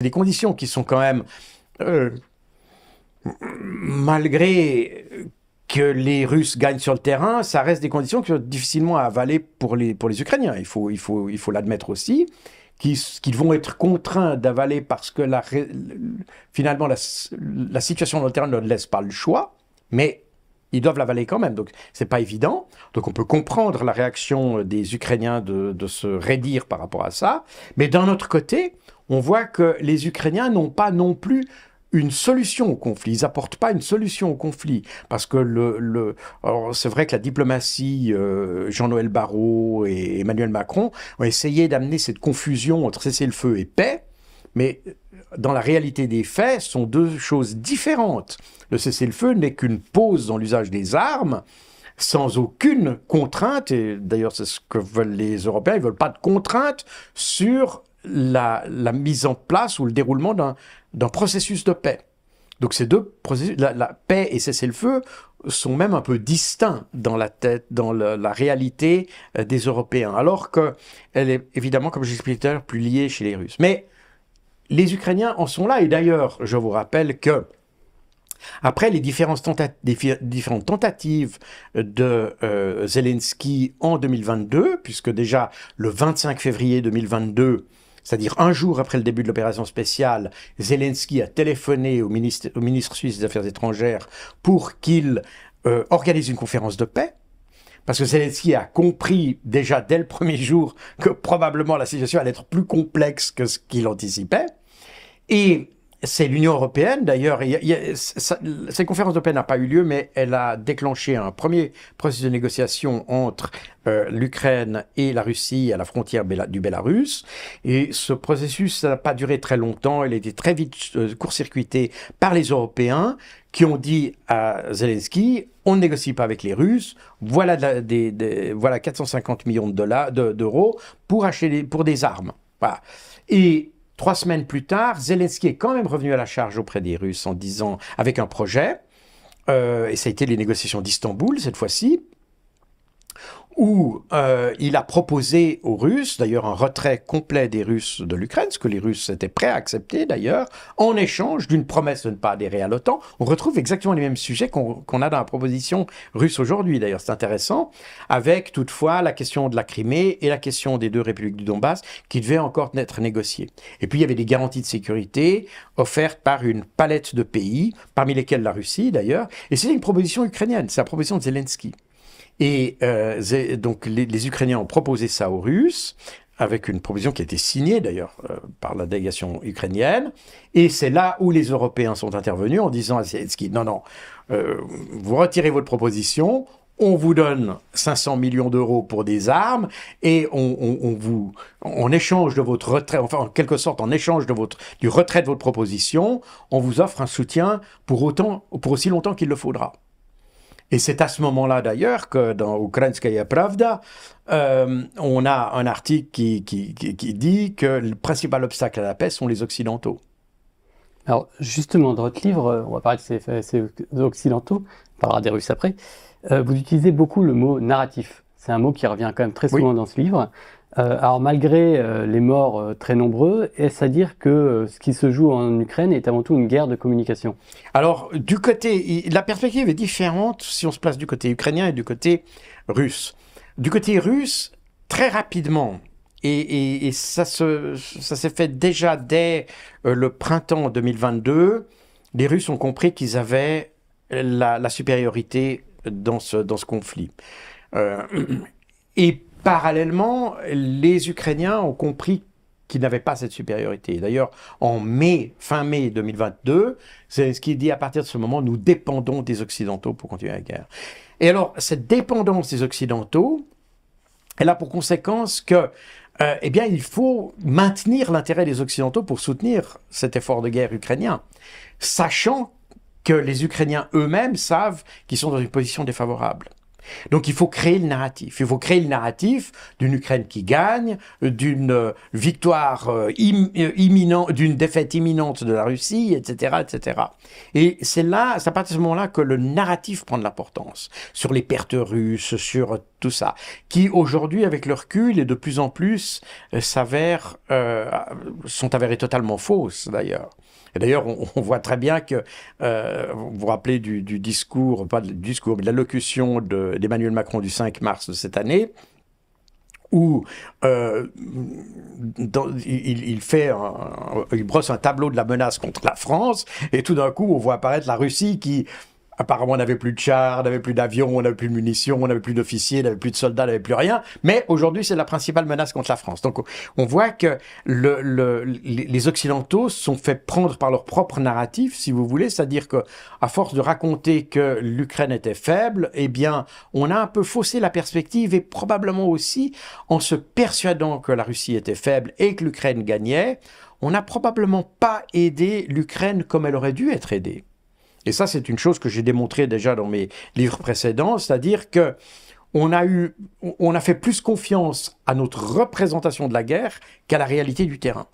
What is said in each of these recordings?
des conditions qui sont quand même, euh, malgré que les Russes gagnent sur le terrain, ça reste des conditions qui sont difficilement à avaler pour les Ukrainiens. Il faut l'admettre aussi, qu'ils vont être contraints d'avaler parce que finalement la situation dans le terrain ne leur laisse pas le choix, mais ils doivent l'avaler quand même, donc c'est pas évident. Donc on peut comprendre la réaction des Ukrainiens de se raidir par rapport à ça, mais d'un autre côté, on voit que les Ukrainiens n'ont pas non plus une solution au conflit. Ils n'apportent pas une solution au conflit. Parce que alors c'est vrai que la diplomatie, Jean-Noël Barrot et Emmanuel Macron ont essayé d'amener cette confusion entre cessez-le-feu et paix, mais dans la réalité des faits, ce sont deux choses différentes. Le cessez-le-feu n'est qu'une pause dans l'usage des armes, sans aucune contrainte, et d'ailleurs c'est ce que veulent les Européens, ils ne veulent pas de contrainte sur la mise en place ou le déroulement d'un processus de paix. Donc ces deux processus, la paix et cessez-le-feu, sont même un peu distincts dans la réalité des Européens, alors qu'elle est évidemment, comme j'expliquais tout à l'heure, plus liée chez les Russes. Mais les Ukrainiens en sont là, et d'ailleurs, je vous rappelle que après les différentes tentatives de Zelensky en 2022, puisque déjà le 25 février 2022, c'est-à-dire un jour après le début de l'opération spéciale, Zelensky a téléphoné au ministre suisse des Affaires étrangères pour qu'il organise une conférence de paix, parce que Zelensky a compris déjà dès le premier jour que probablement la situation allait être plus complexe que ce qu'il anticipait. Et c'est l'Union européenne, d'ailleurs, cette conférence de paix n'a pas eu lieu, mais elle a déclenché un premier processus de négociation entre l'Ukraine et la Russie à la frontière du Bélarus. Et ce processus n'a pas duré très longtemps, il a été très vite court-circuité par les Européens qui ont dit à Zelensky, on ne négocie pas avec les Russes, voilà 450 millions d'euros pour acheter pour des armes. Voilà. Et 3 semaines plus tard, Zelensky est quand même revenu à la charge auprès des Russes en disant, avec un projet, et ça a été les négociations d'Istanbul cette fois-ci, où il a proposé aux Russes, d'ailleurs, un retrait complet des Russes de l'Ukraine, ce que les Russes étaient prêts à accepter d'ailleurs, en échange d'une promesse de ne pas adhérer à l'OTAN. On retrouve exactement les mêmes sujets qu'on a dans la proposition russe aujourd'hui, d'ailleurs, c'est intéressant, avec toutefois la question de la Crimée et la question des 2 républiques du Donbass qui devaient encore être négociées. Et puis il y avait des garanties de sécurité offertes par une palette de pays, parmi lesquels la Russie d'ailleurs, et c'est une proposition ukrainienne, c'est la proposition de Zelensky. Et donc les Ukrainiens ont proposé ça aux Russes, avec une proposition qui a été signée d'ailleurs par la délégation ukrainienne. Et c'est là où les Européens sont intervenus en disant à Zelensky, non, vous retirez votre proposition, on vous donne 500 millions d'euros pour des armes et en échange de votre retrait, enfin en quelque sorte en échange du retrait de votre proposition, on vous offre un soutien pour aussi longtemps qu'il le faudra. Et c'est à ce moment-là, d'ailleurs, que dans Ukrainskaya Pravda, on a un article qui dit que le principal obstacle à la paix sont les Occidentaux. Alors, justement, dans votre livre, on va parler de ces Occidentaux, on parlera des Russes après, vous utilisez beaucoup le mot narratif. C'est un mot qui revient quand même très souvent dans ce livre. Alors, malgré les morts très nombreux, est-ce à dire que ce qui se joue en Ukraine est avant tout une guerre de communication? Alors, la perspective est différente si on se place du côté ukrainien et du côté russe. Du côté russe, très rapidement, et ça s'est fait déjà dès le printemps 2022, les Russes ont compris qu'ils avaient la supériorité dans ce conflit. Et parallèlement, les Ukrainiens ont compris qu'ils n'avaient pas cette supériorité. D'ailleurs, fin mai 2022, Zelensky dit à partir de ce moment, nous dépendons des Occidentaux pour continuer la guerre. Et alors, cette dépendance des Occidentaux, elle a pour conséquence que, il faut maintenir l'intérêt des Occidentaux pour soutenir cet effort de guerre ukrainien, sachant que les Ukrainiens eux-mêmes savent qu'ils sont dans une position défavorable. Donc il faut créer le narratif. Il faut créer le narratif d'une Ukraine qui gagne, d'une victoire imminente, d'une défaite imminente de la Russie, etc., etc. Et c'est là, c'est à partir de ce moment-là que le narratif prend de l'importance sur les pertes russes, sur tout ça, qui aujourd'hui, avec le recul et de plus en plus, sont avérées totalement fausses d'ailleurs. Et d'ailleurs, on voit très bien que, vous vous rappelez du discours, pas du discours, mais de l'allocution d'Emmanuel Macron du 5 mars de cette année, où il brosse un tableau de la menace contre la France, et tout d'un coup, on voit apparaître la Russie qui... Apparemment, on n'avait plus de chars, on n'avait plus d'avions, on n'avait plus de munitions, on n'avait plus d'officiers, on n'avait plus de soldats, on n'avait plus rien. Mais aujourd'hui, c'est la principale menace contre la France. Donc, on voit que les Occidentaux sont fait prendre par leur propre narratif, si vous voulez. C'est-à-dire que, à force de raconter que l'Ukraine était faible, eh bien, on a un peu faussé la perspective et probablement aussi, en se persuadant que la Russie était faible et que l'Ukraine gagnait, on n'a probablement pas aidé l'Ukraine comme elle aurait dû être aidée. Et ça, c'est une chose que j'ai démontrée déjà dans mes livres précédents, c'est-à-dire que on a fait plus confiance à notre représentation de la guerre qu'à la réalité du terrain.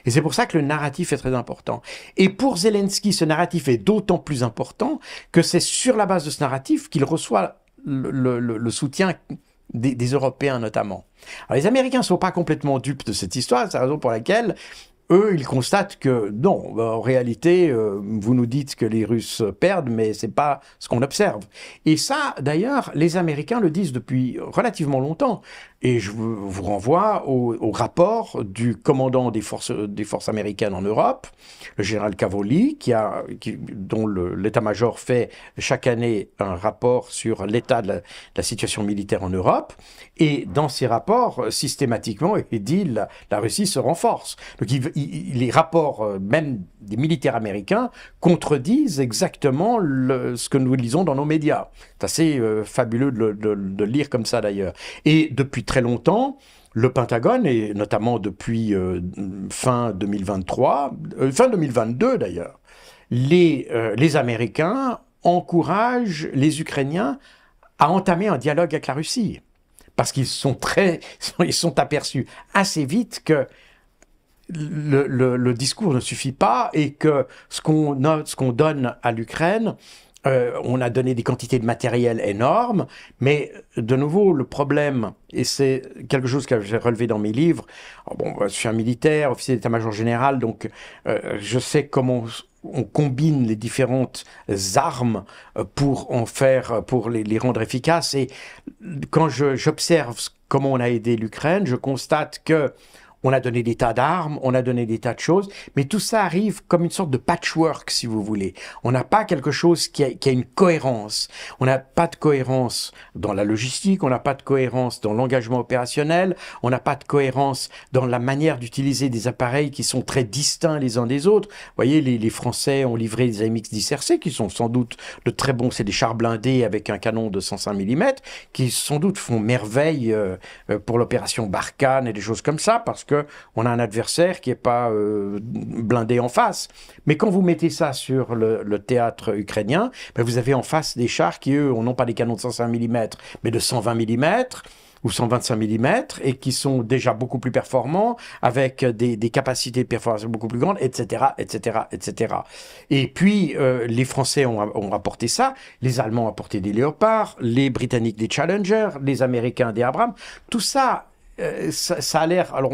Et c'est pour ça que le narratif est très important. Et pour Zelensky, ce narratif est d'autant plus important que c'est sur la base de ce narratif qu'il reçoit le soutien des Européens notamment. Alors, les Américains ne sont pas complètement dupes de cette histoire, c'est la raison pour laquelle eux, ils constatent que non, en réalité, vous nous dites que les Russes perdent, mais c'est pas ce qu'on observe. Et ça, d'ailleurs, les Américains le disent depuis relativement longtemps. Et je vous renvoie au rapport du commandant des forces américaines en Europe, le général Cavoli, dont l'état-major fait chaque année un rapport sur l'état de la situation militaire en Europe. Et dans ces rapports, systématiquement, il dit la Russie se renforce. Donc les rapports, même des militaires américains, contredisent exactement ce que nous lisons dans nos médias. C'est assez fabuleux de le lire comme ça d'ailleurs. Et depuis très longtemps, le Pentagone, et notamment depuis fin 2023, fin 2022 d'ailleurs, les Américains encouragent les Ukrainiens à entamer un dialogue avec la Russie. Parce qu'ils sont aperçus assez vite que le discours ne suffit pas et que ce qu'on donne à l'Ukraine, on a donné des quantités de matériel énormes, mais de nouveau, le problème, et c'est quelque chose que j'ai relevé dans mes livres, je suis un militaire, officier d'état-major général, donc je sais comment on combine les différentes armes pour les rendre efficaces, et quand j'observe comment on a aidé l'Ukraine, je constate que on a donné des tas d'armes, on a donné des tas de choses, mais tout ça arrive comme une sorte de patchwork, si vous voulez. On n'a pas quelque chose qui a une cohérence. On n'a pas de cohérence dans la logistique, on n'a pas de cohérence dans l'engagement opérationnel, on n'a pas de cohérence dans la manière d'utiliser des appareils qui sont très distincts les uns des autres. Vous voyez, les Français ont livré des AMX-10 RC qui sont sans doute de très bons, c'est des chars blindés avec un canon de 105 mm, qui sans doute font merveille pour l'opération Barkhane et des choses comme ça, parce que on a un adversaire qui n'est pas blindé en face. Mais quand vous mettez ça sur le théâtre ukrainien, vous avez en face des chars qui, eux, n'ont pas des canons de 105 mm, mais de 120 mm ou 125 mm, et qui sont déjà beaucoup plus performants, avec des capacités de performance beaucoup plus grandes, etc., etc., etc. Et puis, les Français ont apporté ça, les Allemands ont apporté des Léopards, les Britanniques des Challenger, les Américains des Abrams, tout ça... ça a l'air, alors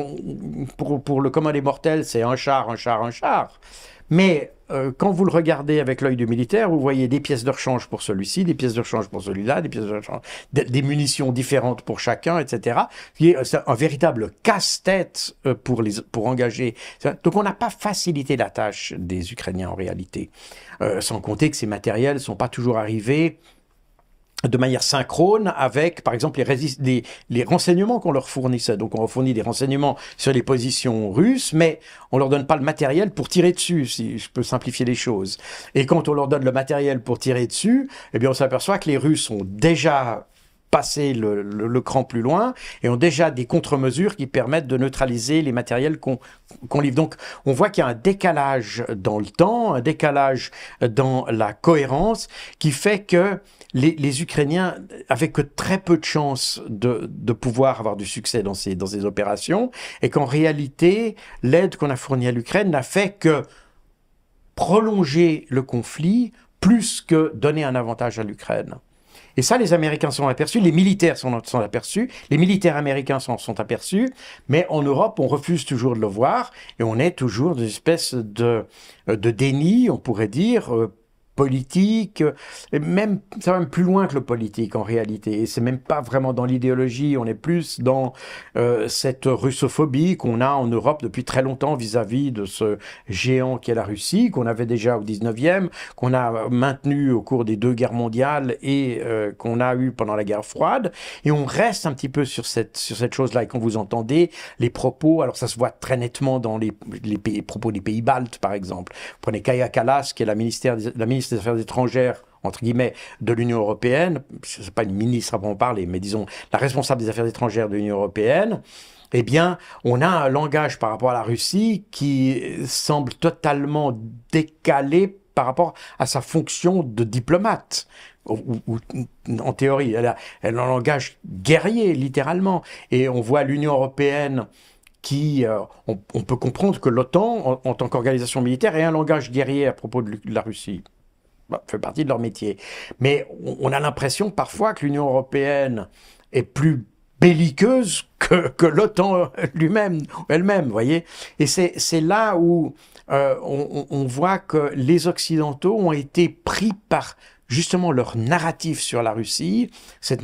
pour le commun des mortels, c'est un char, un char, un char. Mais quand vous le regardez avec l'œil du militaire, vous voyez des pièces de rechange pour celui-ci, des pièces de rechange pour celui-là, des pièces de rechange, des munitions différentes pour chacun, etc. C'est un véritable casse-tête pour engager. Donc on n'a pas facilité la tâche des Ukrainiens en réalité. Sans compter que ces matériels ne sont pas toujours arrivés de manière synchrone avec, par exemple, les renseignements qu'on leur fournissait. Donc, on leur fournit des renseignements sur les positions russes, mais on leur donne pas le matériel pour tirer dessus, si je peux simplifier les choses. Et quand on leur donne le matériel pour tirer dessus, eh bien, on s'aperçoit que les Russes ont déjà passé le cran plus loin et ont déjà des contre-mesures qui permettent de neutraliser les matériels qu'on livre. Donc, on voit qu'il y a un décalage dans le temps, un décalage dans la cohérence qui fait que les Ukrainiens avaient que très peu de chances de pouvoir avoir du succès dans ces opérations et qu'en réalité, l'aide qu'on a fournie à l'Ukraine n'a fait que prolonger le conflit plus que donner un avantage à l'Ukraine. Et ça, les Américains sont aperçus, les militaires sont aperçus, les militaires américains sont aperçus, mais en Europe, on refuse toujours de le voir et on est toujours dans une espèce de déni, on pourrait dire, politique, et même, ça va même plus loin que le politique en réalité, et c'est même pas vraiment dans l'idéologie, on est plus dans cette russophobie qu'on a en Europe depuis très longtemps vis-à-vis de ce géant qu'est la Russie, qu'on avait déjà au 19e, qu'on a maintenu au cours des 2 guerres mondiales et qu'on a eu pendant la guerre froide, et on reste un petit peu sur cette chose-là, et quand vous entendez les propos, alors ça se voit très nettement dans les propos des pays baltes par exemple, vous prenez Kaja Kallas qui est la ministre des Affaires étrangères, entre guillemets, de l'Union européenne, c'est pas une ministre à en parler, mais disons la responsable des affaires étrangères de l'Union européenne, eh bien, on a un langage par rapport à la Russie qui semble totalement décalé par rapport à sa fonction de diplomate. En théorie, elle a un langage guerrier, littéralement. Et on voit l'Union européenne qui, on peut comprendre que l'OTAN, en tant qu'organisation militaire, ait un langage guerrier à propos de la Russie. Fait partie de leur métier. Mais on a l'impression parfois que l'Union européenne est plus belliqueuse que l'OTAN elle-même, vous voyez. Et c'est là où on voit que les Occidentaux ont été pris par justement leur narratif sur la Russie, cette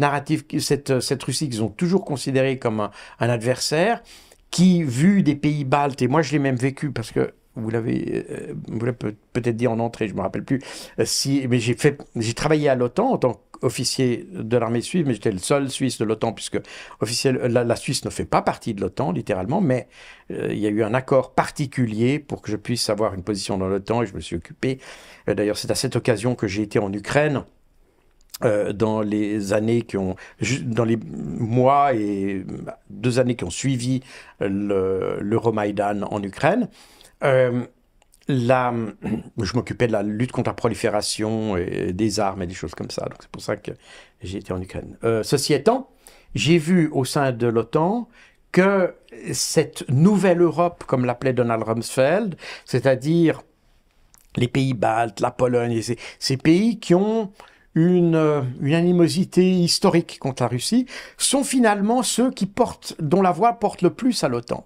Russie qu'ils ont toujours considérée comme un adversaire, qui, vu des pays baltes, et moi je l'ai même vécu parce que vous l'avez peut-être dit en entrée, je ne me rappelle plus, mais j'ai travaillé à l'OTAN en tant qu'officier de l'armée suisse, mais j'étais le seul Suisse de l'OTAN, puisque la Suisse ne fait pas partie de l'OTAN, littéralement, mais il y a eu un accord particulier pour que je puisse avoir une position dans l'OTAN, et je me suis occupé. D'ailleurs, c'est à cette occasion que j'ai été en Ukraine, dans les années dans les mois et 2 années qui ont suivi l'Euromaïdan en Ukraine. Je m'occupais de la lutte contre la prolifération et des armes et des choses comme ça. Donc c'est pour ça que j'ai été en Ukraine. Ceci étant, j'ai vu au sein de l'OTAN que cette nouvelle Europe, comme l'appelait Donald Rumsfeld, c'est-à-dire les pays baltes, la Pologne, ces pays qui ont une animosité historique contre la Russie, sont finalement ceux dont la voix porte le plus à l'OTAN.